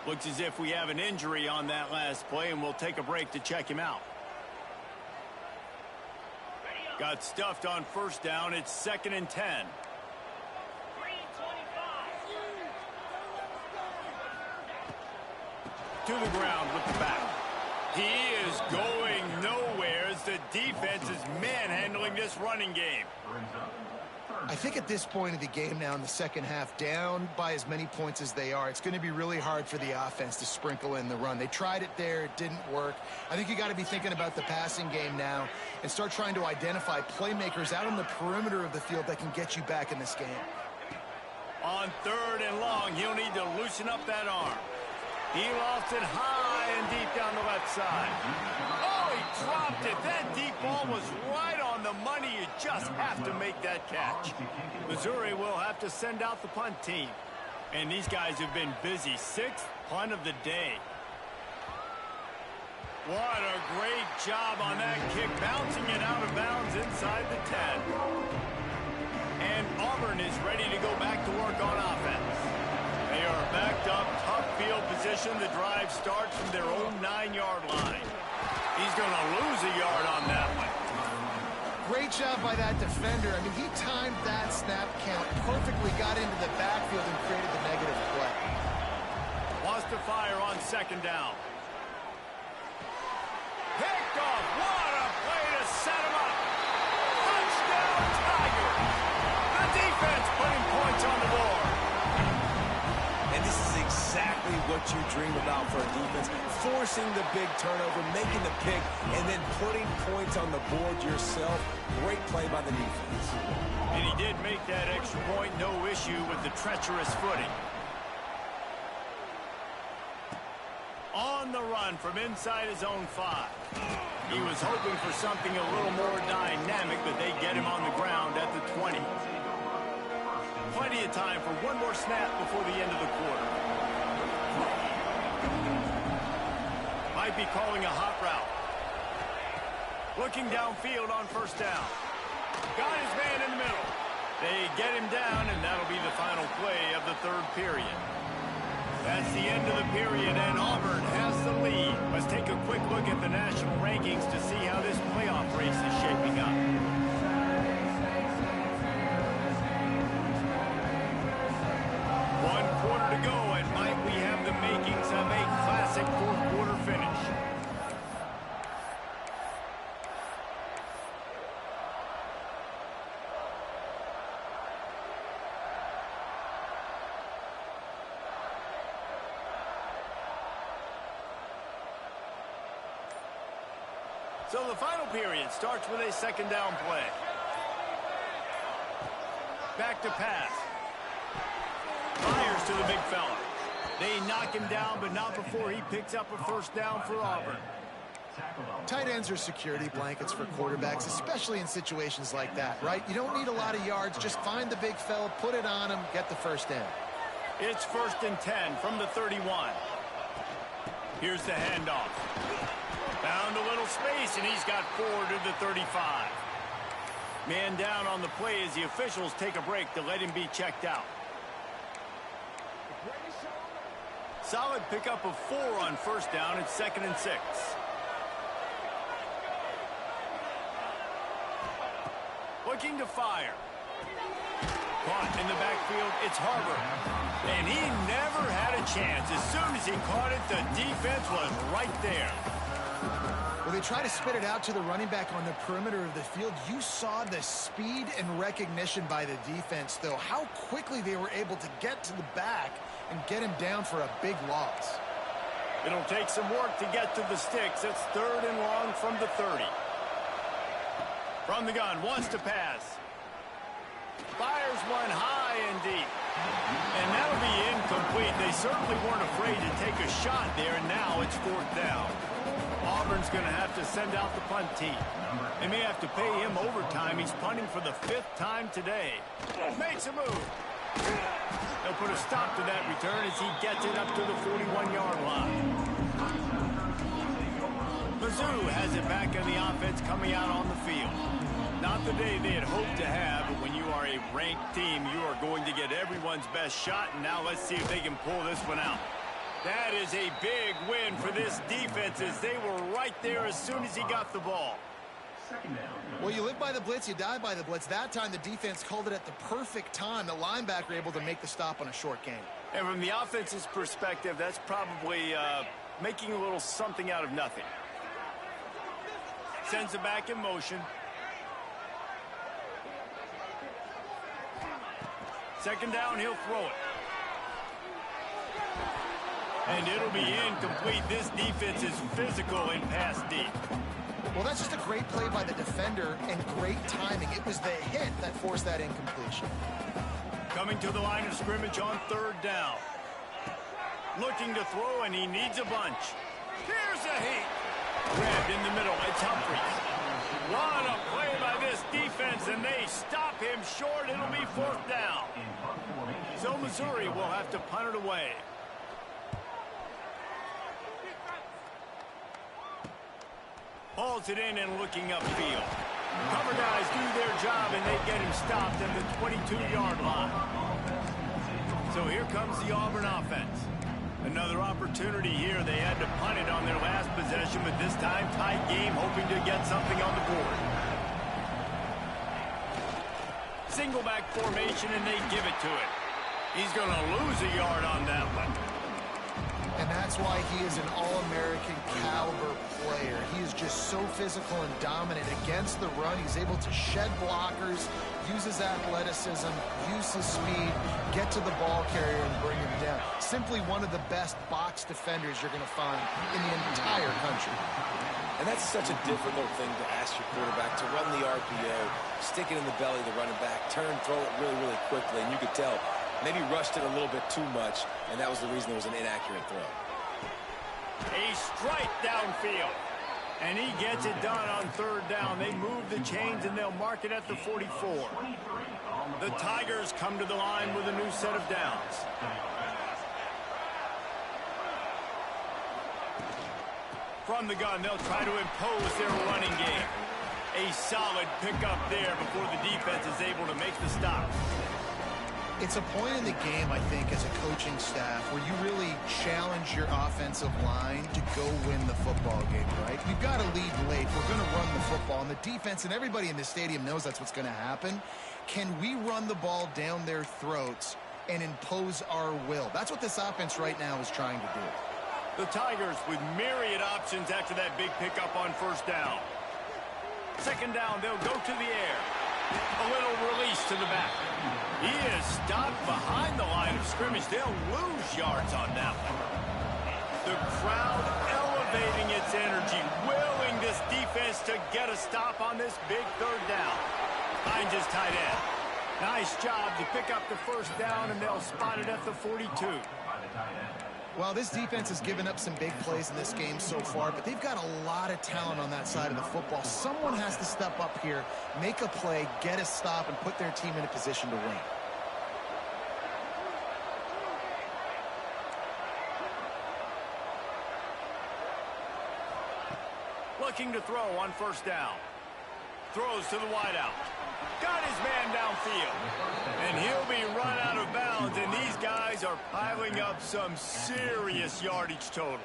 Looks as if we have an injury on that last play, and we'll take a break to check him out. Got stuffed on 1st down. It's 2nd and 10. To the ground with the back. He is going nowhere as the defense is manhandling this running game. I think at this point of the game now in the 2nd half, down by as many points as they are, it's going to be really hard for the offense to sprinkle in the run. They tried it there. It didn't work. I think you got to be thinking about the passing game now and start trying to identify playmakers out on the perimeter of the field that can get you back in this game. On 3rd and long, he'll need to loosen up that arm. He lofts it high and deep down the left side. Oh, he dropped it. That deep ball was right on the money. You just have to make that catch. Missouri will have to send out the punt team. And these guys have been busy. 6th punt of the day. What a great job on that kick, bouncing it out of bounds inside the 10. And Auburn is ready to go back to work on offense. They are backed up, tough field position. The drive starts from their own 9-yard line. He's going to lose a yard on that one. Great job by that defender. I mean, he timed that snap count perfectly, got into the backfield and created the negative play. Lost to fire on 2nd down. Picked off. What a play to set him up. Touchdown, Tigers. The defense putting points on the board. And this is exactly what you dream about for a defense. Forcing the big turnover, making the pick, and then putting points on the board yourself. Great play by the defense. And he did make that extra point. No issue with the treacherous footing. On the run from inside his own 5. He was hoping for something a little more dynamic, but they get him on the ground at the 20. Plenty of time for one more snap before the end of the quarter. Might be calling a hot route. Looking downfield on first down. Got his man in the middle. They get him down, and that'll be the final play of the third period. That's the end of the period, and Auburn has the lead. Let's take a quick look at the national rankings to see how this playoff race is shaping up. One quarter to go, and might we have the makings of a classic fourth-quarter finish. So the final period starts with a second down play. Back to pass. Fires to the big fella. They knock him down, but not before he picks up a first down for Auburn. Tight ends are security blankets for quarterbacks, especially in situations like that, right? You don't need a lot of yards. Just find the big fella, put it on him, get the first down. It's 1st and 10 from the 31. Here's the handoff. Found a little space, and he's got 4 to the 35. Man down on the play as the officials take a break to let him be checked out. Solid pickup of 4 on first down. It's 2nd and 6. Looking to fire. Caught in the backfield, it's Harbor. And he never had a chance. As soon as he caught it, the defense was right there. Well, they try to spit it out to the running back on the perimeter of the field. You saw the speed and recognition by the defense, though. How quickly they were able to get to the back and get him down for a big loss. It'll take some work to get to the sticks. It's 3rd and long from the 30. From the gun, wants to pass. Fires one high and deep. And that'll be incomplete. They certainly weren't afraid to take a shot there, and now it's 4th down. Auburn's going to have to send out the punt team. They may have to pay him overtime. He's punting for the 5th time today. Makes a move. They'll put a stop to that return as he gets it up to the 41-yard line. Mizzou has it back on the offense coming out on the field. Not the day they had hoped to have, but when you are a ranked team, you are going to get everyone's best shot, and now let's see if they can pull this one out. That is a big win for this defense as they were right there as soon as he got the ball. Well, you live by the blitz, you die by the blitz. That time the defense called it at the perfect time. The linebacker able to make the stop on a short gain. And from the offense's perspective, that's probably making a little something out of nothing. Sends it back in motion. Second down, he'll throw it. And it'll be incomplete. This defense is physical and pass deep. Well, that's just a great play by the defender and great timing. It was the hit that forced that incompletion. Coming to the line of scrimmage on 3rd down. Looking to throw, and he needs a bunch. Here's a heat. Grabbed in the middle. It's Humphries. What a play by this defense, and they stop him short. It'll be 4th down. So Missouri will have to punt it away. Hauls it in and looking upfield. Cover guys do their job, and they get him stopped at the 22-yard line. So here comes the Auburn offense. Another opportunity here. They had to punt it on their last possession, but this time tight game, hoping to get something on the board. Single back formation, and they give it to it. He's going to lose a yard on that one. And that's why he is an All-American caliber player. He is just so physical and dominant against the run. He's able to shed blockers, use his athleticism, use his speed, get to the ball carrier and bring him down. Simply one of the best box defenders you're going to find in the entire country. And that's such a difficult thing to ask your quarterback, to run the RPO, stick it in the belly of the running back, turn, throw it really, really quickly. And you could tell maybe rushed it a little bit too much, and that was the reason it was an inaccurate throw. A strike downfield. And he gets it done on third down. They move the chains, and they'll mark it at the 44. The Tigers come to the line with a new set of downs. From the gun, they'll try to impose their running game. A solid pickup there before the defense is able to make the stop. It's a point in the game, I think, as a coaching staff where you really challenge your offensive line to go win the football game, right? We've got to lead late. We're going to run the football. And the defense and everybody in the stadium knows that's what's going to happen. Can we run the ball down their throats and impose our will? That's what this offense right now is trying to do. The Tigers with myriad options after that big pickup on first down. Second down, they'll go to the air. A little release to the back. He is stopped behind the line of scrimmage. They'll lose yards on that one. The crowd elevating its energy, willing this defense to get a stop on this big third down. Finds his tight end. Nice job to pick up the first down, and they'll spot it at the 42. Well, this defense has given up some big plays in this game so far, but they've got a lot of talent on that side of the football. Someone has to step up here, make a play, get a stop, and put their team in a position to win. Looking to throw on first down. Throws to the wideout. Got his man downfield. And he'll be run out of bounds, and these guys are piling up some serious yardage totals.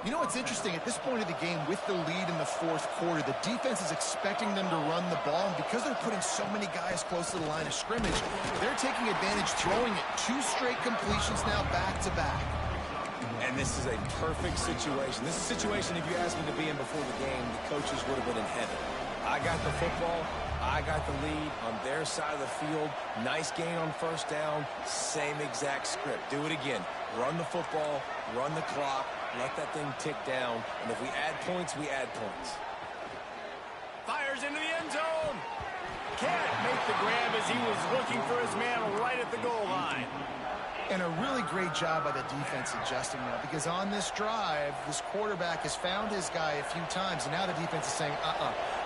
You know what's interesting? At this point of the game, with the lead in the fourth quarter, the defense is expecting them to run the ball, and because they're putting so many guys close to the line of scrimmage, they're taking advantage, throwing it. 2 straight completions now back-to-back. And this is a perfect situation. This is a situation, if you asked me to be in before the game, the coaches would have been in heaven. I got the football. I got the lead on their side of the field. Nice gain on first down. Same exact script. Do it again. Run the football, run the clock, let that thing tick down. And if we add points, we add points. Fires into the end zone. Can't make the grab as he was looking for his man right at the goal line. And a really great job by the defense adjusting now, because on this drive, this quarterback has found his guy a few times, and now the defense is saying,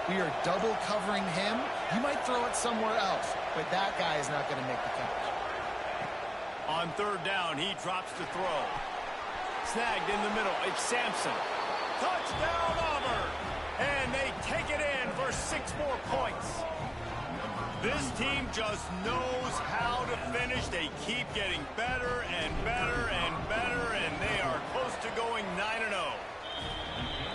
we are double covering him. You might throw it somewhere else, but that guy is not going to make the catch. On third down, he drops to throw. Snagged in the middle. It's Sampson. Touchdown, Auburn! And they take it in for 6 more points. This team just knows how to finish. They keep getting better and better and better, and they are close to going 9-0.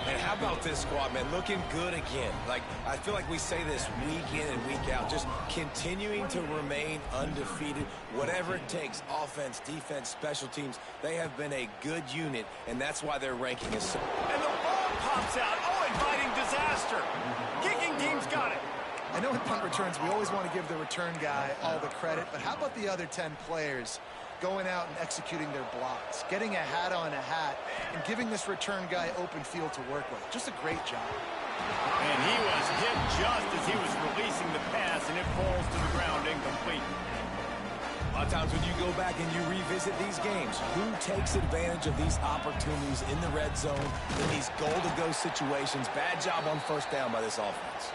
And how about this squad, man? Looking good again. Like, I feel like we say this week in and week out, just continuing to remain undefeated. Whatever it takes, offense, defense, special teams, they have been a good unit, and that's why their ranking is so... And the ball pops out. Oh, inviting disaster. Kicking team's got it. I know in punt returns, we always want to give the return guy all the credit, but how about the other 10 players going out and executing their blocks, getting a hat on a hat, and giving this return guy open field to work with? Just a great job. And he was hit just as he was releasing the pass, and it falls to the ground incomplete. A lot of times when you go back and you revisit these games, who takes advantage of these opportunities in the red zone, in these goal-to-go situations? Bad job on first down by this offense.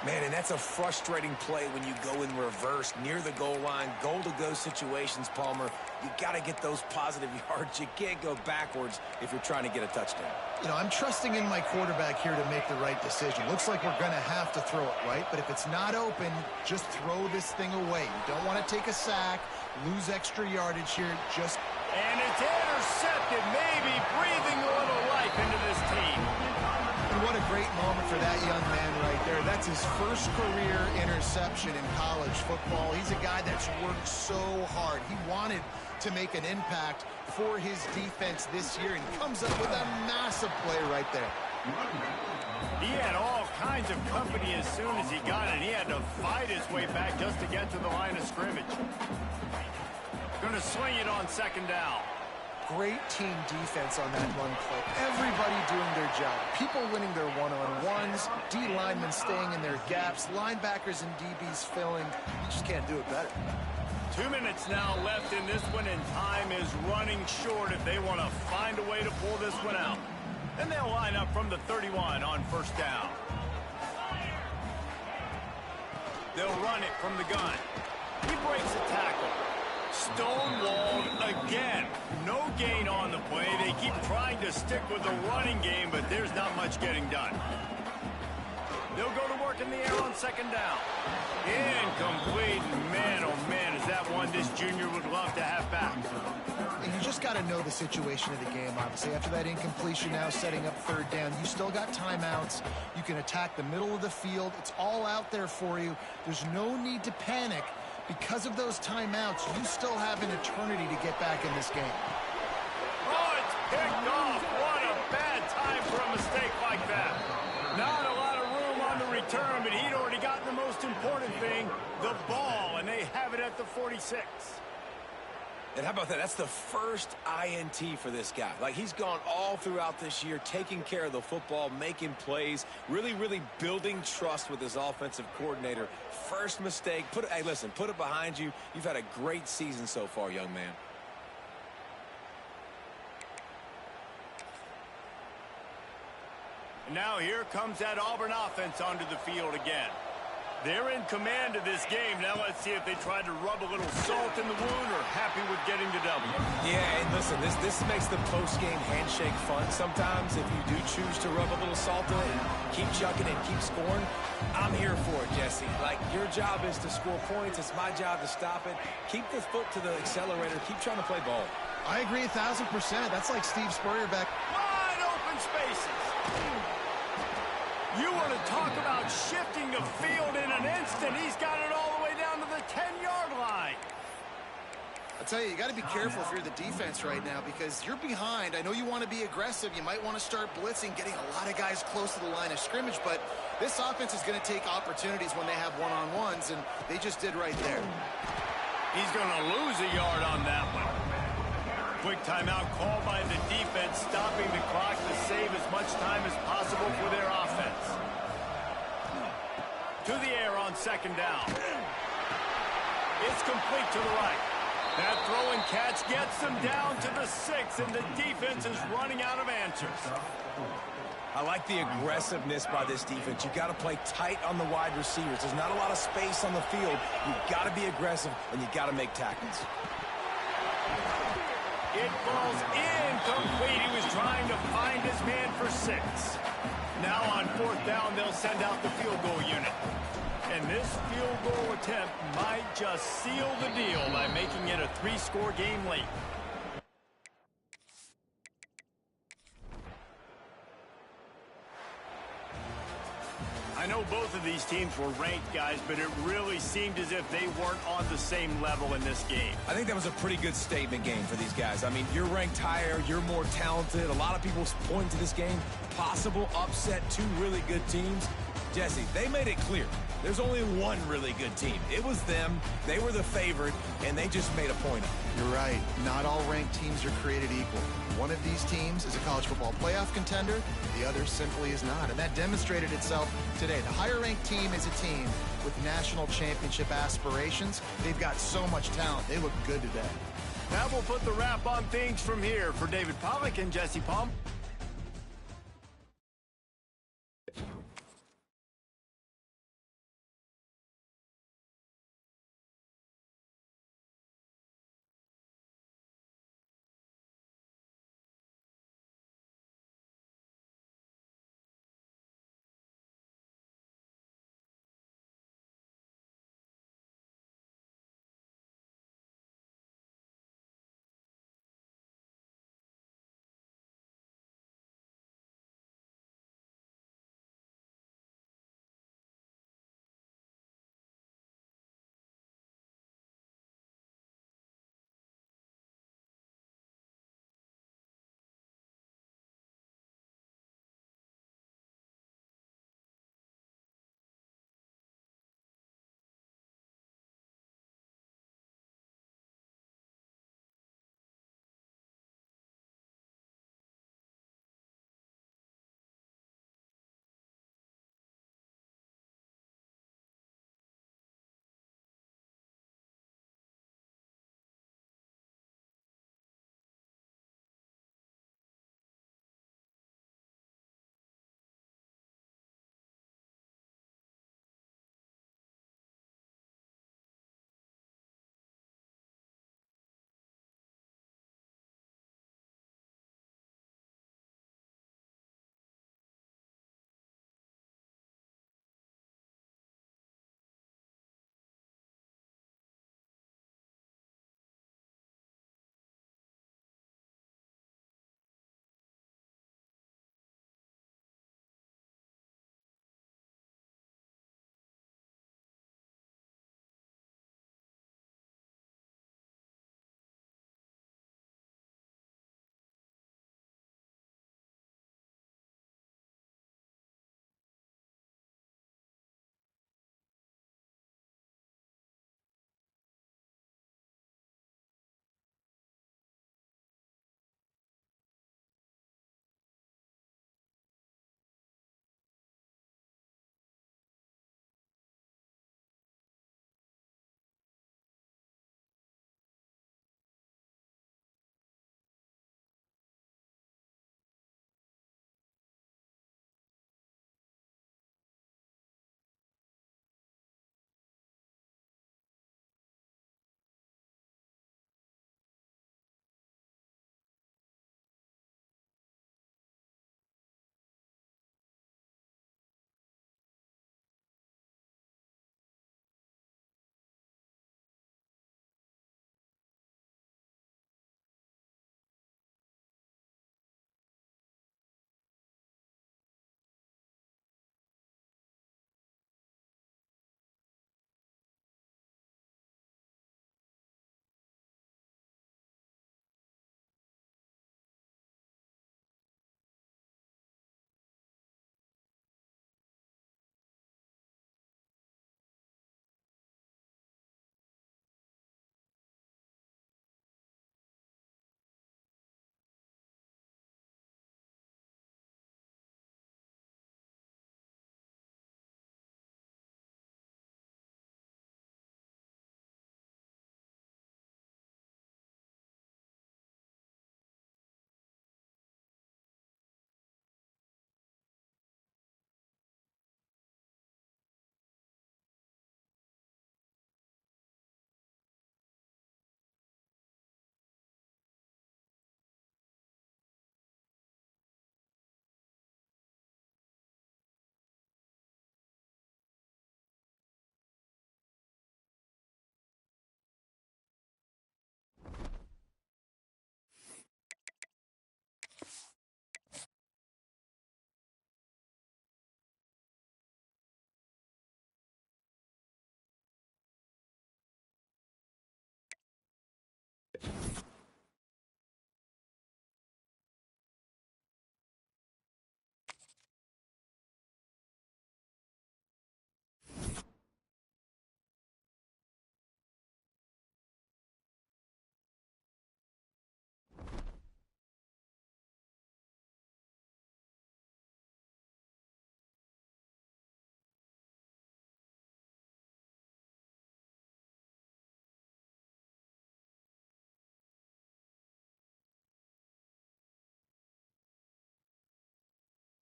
Man, and that's a frustrating play when you go in reverse near the goal line, goal-to-go situations, Palmer. You got to get those positive yards. You can't go backwards if you're trying to get a touchdown. You know, I'm trusting in my quarterback here to make the right decision. Looks like we're going to have to throw it, right? But if it's not open, just throw this thing away. You don't want to take a sack, lose extra yardage here. Just... And it's intercepted, maybe breathing a little life into this team. And what a great moment for that young man right there. That's his first career interception in college football. He's a guy that's worked so hard. He wanted to make an impact for his defense this year, and comes up with a massive play right there. He had all kinds of company as soon as he got it. He had to fight his way back just to get to the line of scrimmage. Going to swing it on second down. Great team defense on that run play. Everybody doing their job. People winning their one-on-ones, D linemen staying in their gaps, linebackers and DBs filling. You just can't do it better. 2 minutes now left in this one, and time is running short if they want to find a way to pull this one out. And they'll line up from the 31 on first down. They'll run it from the gun. He breaks a tackle. Stonewalled again. No gain on the play. They keep trying to stick with the running game, but there's not much getting done. They'll go to work in the air on second down. Incomplete. Man, oh man, is that one this junior would love to have back. And you just got to know the situation of the game, obviously. After that incompletion now setting up third down, you still got timeouts. You can attack the middle of the field. It's all out there for you. There's no need to panic. Because of those timeouts, you still have an eternity to get back in this game. Oh, it's picked off. What a bad time for a mistake like that. Not a lot of room on the return, but he'd already gotten the most important thing, the ball, and they have it at the 46. And how about that? That's the first INT for this guy. Like, he's gone all throughout this year, taking care of the football, making plays, really, really building trust with his offensive coordinator. First mistake. Hey, listen, put it behind you. You've had a great season so far, young man. And now here comes that Auburn offense onto the field again. They're in command of this game. Now let's see if they try to rub a little salt in the wound or happy with getting the W. Yeah, and listen, this makes the post-game handshake fun sometimes. If you do choose to rub a little salt in it and keep chucking and keep scoring, I'm here for it, Jesse. Like, your job is to score points. It's my job to stop it. Keep the foot to the accelerator. Keep trying to play ball. I agree 1,000%. That's like Steve Spurrier back. Wide open spaces. You want to talk about shifting the field in an instant. He's got it all the way down to the 10-yard line. I'll tell you, you got to be careful if you're the defense right now because you're behind. I know you want to be aggressive. You might want to start blitzing, getting a lot of guys close to the line of scrimmage, but this offense is going to take opportunities when they have one-on-ones, and they just did right there. He's going to lose a yard on that one. Quick timeout called by the defense, stopping the clock to save as much time as possible for their offense. To the air on second down. It's complete to the right. That throw and catch gets them down to the 6, and the defense is running out of answers. I like the aggressiveness by this defense. You got to play tight on the wide receivers. There's not a lot of space on the field. You got to be aggressive, and you got to make tackles. It falls incomplete. He was trying to find his man for 6. Now on fourth down, they'll send out the field goal unit. And this field goal attempt might just seal the deal by making it a 3-score game late. I know both of these teams were ranked, guys, but it really seemed as if they weren't on the same level in this game. I think that was a pretty good statement game for these guys. I mean, you're ranked higher, you're more talented. A lot of people point to this game, possible upset, 2 really good teams. Jesse, they made it clear. There's only one really good team. It was them. They were the favorite, and they just made a point of it. You're right. Not all ranked teams are created equal. One of these teams is a college football playoff contender. The other simply is not. And that demonstrated itself today. The higher-ranked team is a team with national championship aspirations. They've got so much talent. They look good today. Now we'll put the wrap on things from here. For David Pollack and Jesse Palm.